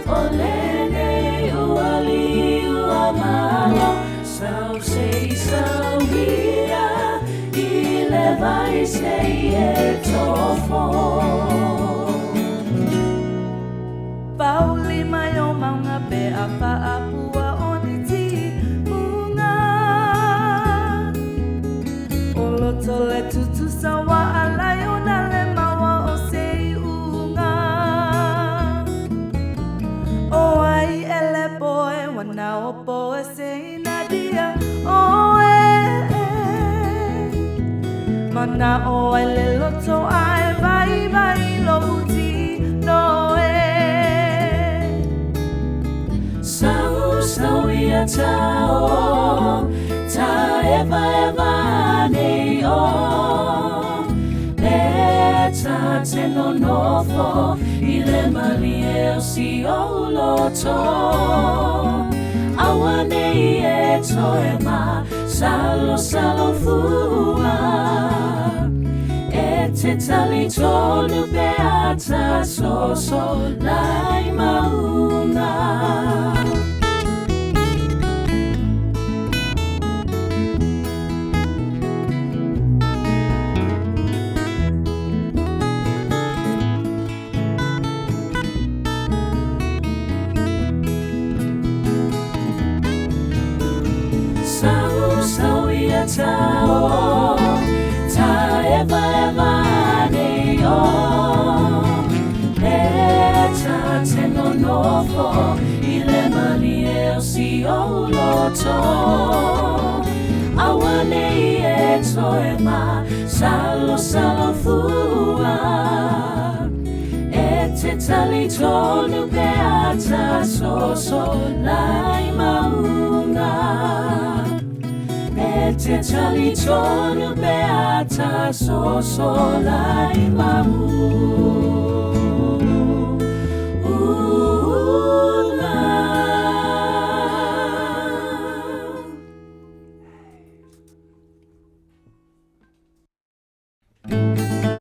Olene uali uamalo Sau sei sau hia Ile vai sei e tofo Pauli mai o maunga pe a whaapua o ni ti unga O loto le tutu sawa alai o na le maua o sei unga O ai ele poe wana o poe sei nadia o Mana o ai le loto ai vai lo uti no Sau ia tao Ta eva nei o Le ta te no nofo I le mali e o si o loto Awa nei e toe ma Salo fua E te tali tonu pe ata so lai mauna Sau ia tao Ta eva nei o Le ta te no nofo I le mani e o si o loto Awa nei e toe ma Salo fua E te tali tonu pe ata so lai maunga E te tali tonu pe ata so lai